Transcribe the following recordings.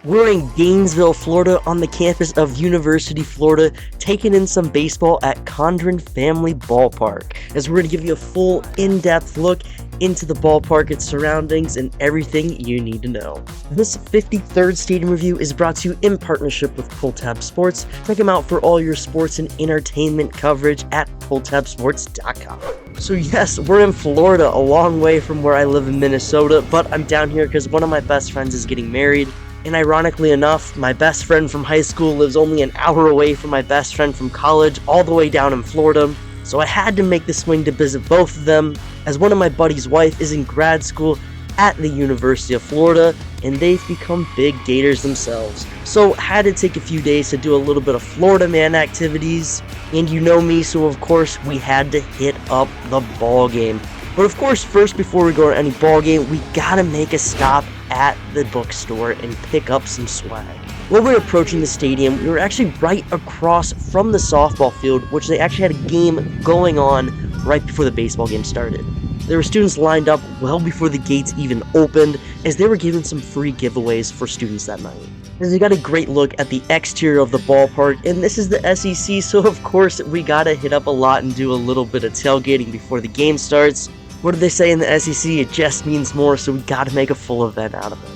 We're in Gainesville, Florida, on the campus of University of Florida, taking in some baseball at Condron Family Ballpark, as we're going to give you a full, in-depth look into the ballpark, its surroundings, and everything you need to know. This 53rd Stadium Review is brought to you in partnership with Pull Tab Sports. Check them out for all your sports and entertainment coverage at pulltabsports.com. So yes, we're in Florida, a long way from where I live in Minnesota, but I'm down here because one of my best friends is getting married. And ironically enough, my best friend from high school lives only an hour away from my best friend from college, all the way down in Florida. So I had to make the swing to visit both of them, as one of my buddy's wife is in grad school at the University of Florida, and they've become big Gators themselves. So had to take a few days to do a little bit of Florida man activities, and you know me, so of course we had to hit up the ball game. But of course, first, before we go to any ball game, we gotta make a stop at the bookstore and pick up some swag. When we were approaching the stadium, we were actually right across from the softball field, which they actually had a game going on right before the baseball game started. There were students lined up well before the gates even opened, as they were giving some free giveaways for students that night. As we got a great look at the exterior of the ballpark, and this is the SEC, so of course we gotta hit up a lot and do a little bit of tailgating before the game starts. What do they say in the SEC? It just means more, so we gotta make a full event out of it.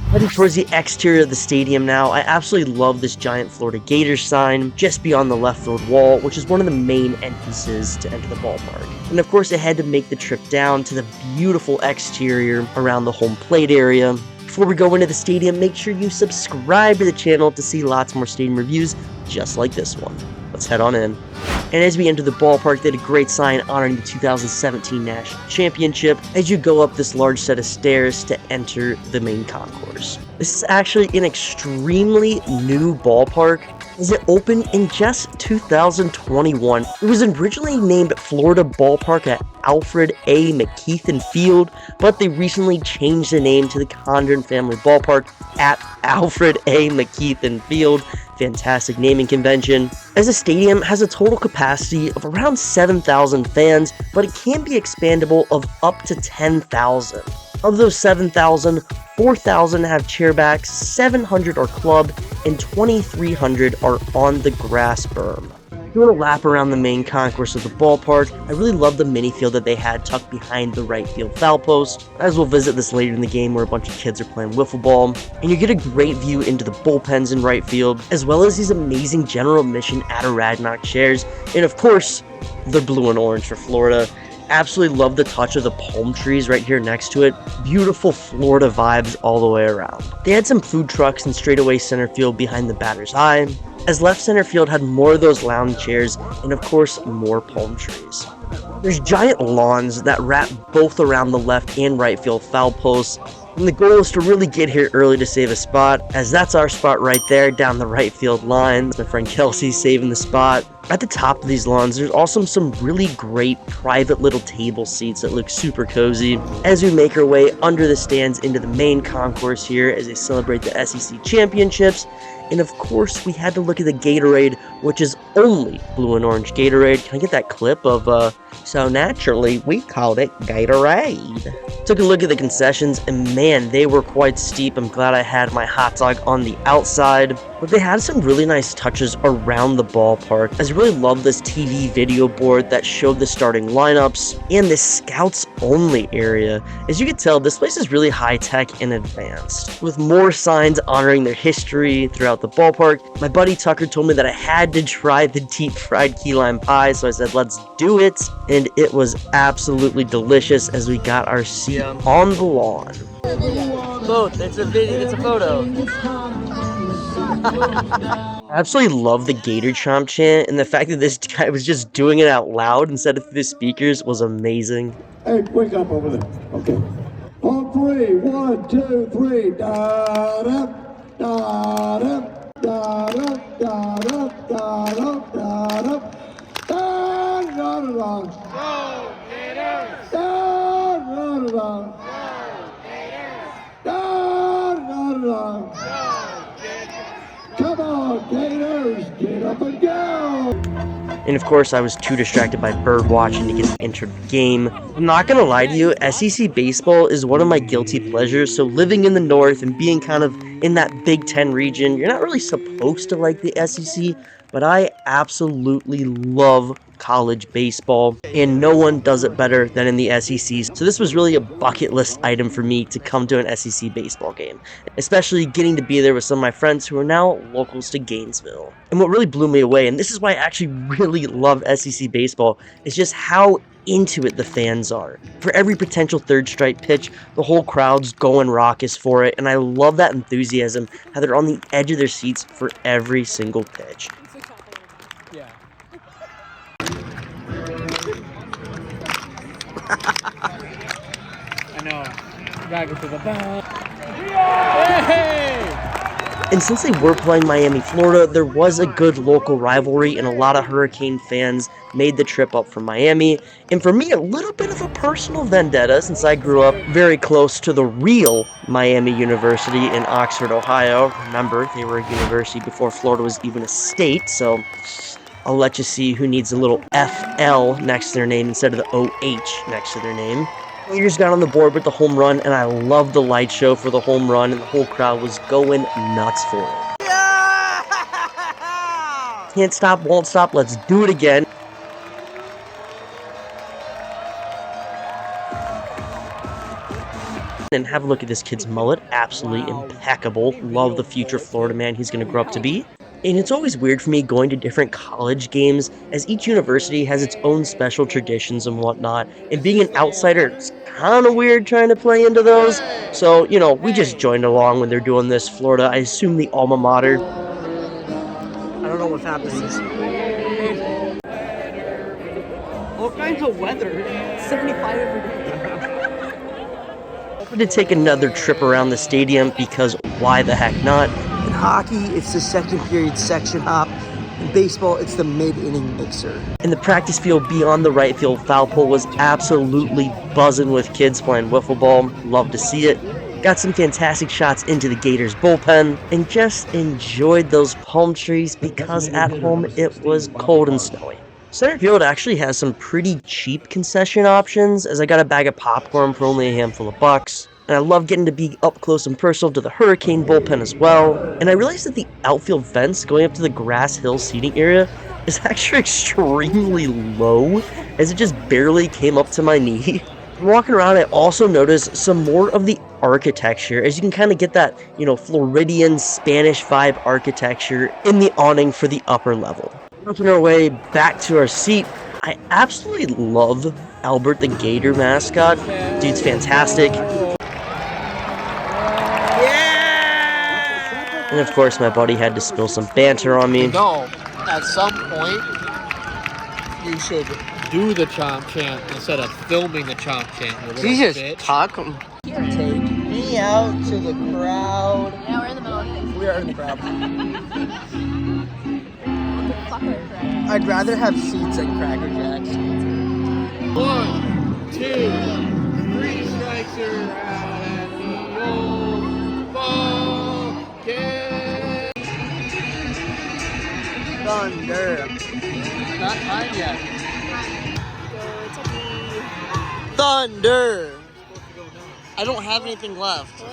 Heading towards the exterior of the stadium now, I absolutely love this giant Florida Gators sign just beyond the left field wall, which is one of the main entrances to enter the ballpark. And of course, I had to make the trip down to the beautiful exterior around the home plate area. Before we go into the stadium, make sure you subscribe to the channel to see lots more stadium reviews just like this one. Let's head on in. And as we enter the ballpark, they had a great sign honoring the 2017 National Championship as you go up this large set of stairs to enter the main concourse. This is actually an extremely new ballpark, as it opened in just 2021. It was originally named Florida Ballpark at Alfred A. McKeithen Field, but they recently changed the name to the Condron Family Ballpark at Alfred A. McKeithen Field. Fantastic naming convention, as the stadium has a total capacity of around 7,000 fans, but it can be expandable of up to 10,000. Of those 7,000, 4,000 have chairbacks, 700 are club, and 2,300 are on the grass berm. Doing a lap around the main concourse of the ballpark, I really love the mini field that they had tucked behind the right field foul post, as we'll visit this later in the game where a bunch of kids are playing wiffle ball, and you get a great view into the bullpens in right field, as well as these amazing general admission Adirondack chairs, and of course, the blue and orange for Florida. Absolutely love the touch of the palm trees right here next to it. Beautiful Florida vibes all the way around. They had some food trucks in straightaway center field behind the batter's eye, as left center field had more of those lounge chairs and of course more palm trees. There's giant lawns that wrap both around the left and right field foul posts, and the goal is to really get here early to save a spot, as that's our spot right there down the right field line. My friend Kelsey's saving the spot. At the top of these lawns, there's also some really great private little table seats that look super cozy as we make our way under the stands into the main concourse here as they celebrate the SEC championships. And of course, we had to look at the Gatorade, which is only blue and orange Gatorade. Can I get that clip of, so naturally, we called it Gatorade. Took a look at the concessions, and man, they were quite steep. I'm glad I had my hot dog on the outside. But they had some really nice touches around the ballpark, as I really love this TV video board that showed the starting lineups, and this scouts only area. As you can tell, this place is really high tech and advanced, with more signs honoring their history throughout the ballpark. My buddy Tucker told me that I had to try the deep fried key lime pie, so I said let's do it, and it was absolutely delicious as we got our seat on the lawn. Both, it's a video, it's a photo. I absolutely love the Gator Chomp chant, and the fact that this guy was just doing it out loud instead of through the speakers was amazing. Hey, wake up over there. Okay. On three. 1, 2, 3. Da-da, da-da, da-da, da-da, da-da, da-da. Da-da-da-da. Go Gators! Da-da-da-da. Go Gators! Da-da-da-da. Come on, Gators, get up and go! And of course, I was too distracted by bird watching to get into the game. I'm not gonna lie to you, SEC baseball is one of my guilty pleasures, so living in the north and being kind of in that Big Ten region. You're not really supposed to like the SEC, but I absolutely love college baseball, and no one does it better than in the SEC. So this was really a bucket list item for me to come to an SEC baseball game, especially getting to be there with some of my friends who are now locals to Gainesville. And what really blew me away, and this is why I actually really love SEC baseball, is just how into it the fans are. For every potential third strike pitch, the whole crowd's going raucous for it, and I love that enthusiasm, how they're on the edge of their seats for every single pitch. Yeah. I know. Gotta go to the ball. Hey! And since they were playing Miami, Florida, there was a good local rivalry, and a lot of Hurricane fans made the trip up from Miami. And for me, a little bit of a personal vendetta, since I grew up very close to the real Miami University in Oxford, Ohio. Remember, they were a university before Florida was even a state, so I'll let you see who needs a little FL next to their name instead of the OH next to their name. Gators got on the board with the home run, and I loved the light show for the home run, and the whole crowd was going nuts for it. Yeah! Can't stop, won't stop, let's do it again. And have a look at this kid's mullet, absolutely impeccable. Love the future Florida man he's going to grow up to be. And it's always weird for me going to different college games, as each university has its own special traditions and whatnot, and being an outsider, it's kind of weird trying to play into those. So, you know, we just joined along when they're doing this. Florida, I assume the alma mater. I don't know what's happening. All kinds of weather. 75 every day. To take another trip around the stadium, because why the heck not? In hockey, it's the second period section hop. In baseball, it's the mid-inning mixer. And the practice field beyond the right field foul pole was absolutely buzzing with kids playing wiffle ball. Love to see it. Got some fantastic shots into the Gators bullpen, and just enjoyed those palm trees, because at home it was cold and snowy. Center field actually has some pretty cheap concession options, as I got a bag of popcorn for only a handful of bucks. And I love getting to be up close and personal to the Hurricane bullpen as well. And I realized that the outfield fence going up to the grass hill seating area is actually extremely low, as it just barely came up to my knee. Walking around, I also noticed some more of the architecture, as you can kind of get that, Floridian Spanish vibe architecture in the awning for the upper level. Working our way back to our seat, I absolutely love Albert the Gator mascot. Dude's fantastic. Yeah! And of course, my buddy had to spill some banter on me. No, at some point, you should do the chomp chant instead of filming the chomp chant. Jesus, bitch. talk. Take me out to the crowd. Yeah, we're in the middle. We are in the crowd. Fuck our friend. I'd rather have seats at Cracker Jacks. 1, 2, 3 strikes are out at the old ball game. Thunder. Not mine yet. Thunder. I don't have anything left.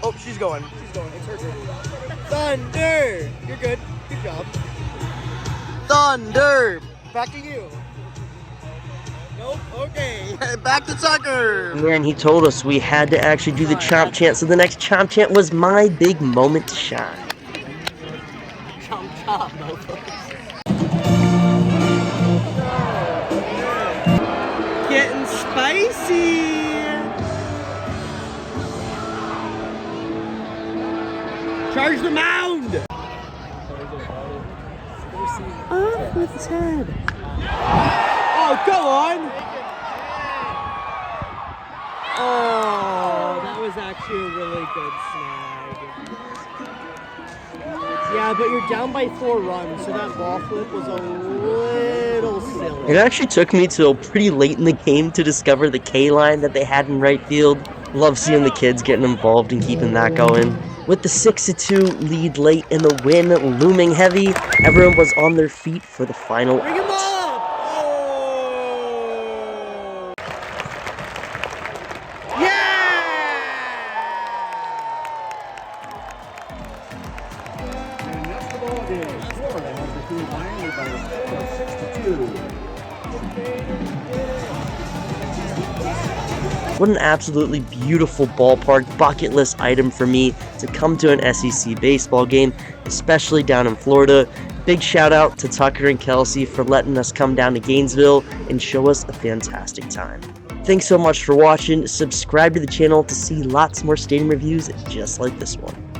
Oh, she's going. She's going. It's her turn. Thunder. You're good. Good job. Thunder. Back to you. Nope. Okay. Back to Tucker. And he told us we had to actually do the chomp chant, so the next chomp chant was my big moment to shine. Chomp chomp, motherfucker. Getting spicy. Charge the mound. Off with his head. Oh, go on. Oh, that was actually a really good snag. Yeah, but you're down by 4 runs, so that ball flip was a little silly. It actually took me till pretty late in the game to discover the K line that they had in right field. Love seeing the kids getting involved and keeping that going. With the 6-2 lead late and the win looming heavy, everyone was on their feet for the final Bring him out. up! Oh! Yeah! game. Florida has defeated Miami by a score of 62. What an absolutely beautiful ballpark, bucket list item for me to come to an SEC baseball game, especially down in Florida. Big shout out to Tucker and Kelsey for letting us come down to Gainesville and show us a fantastic time. Thanks so much for watching. Subscribe to the channel to see lots more stadium reviews just like this one.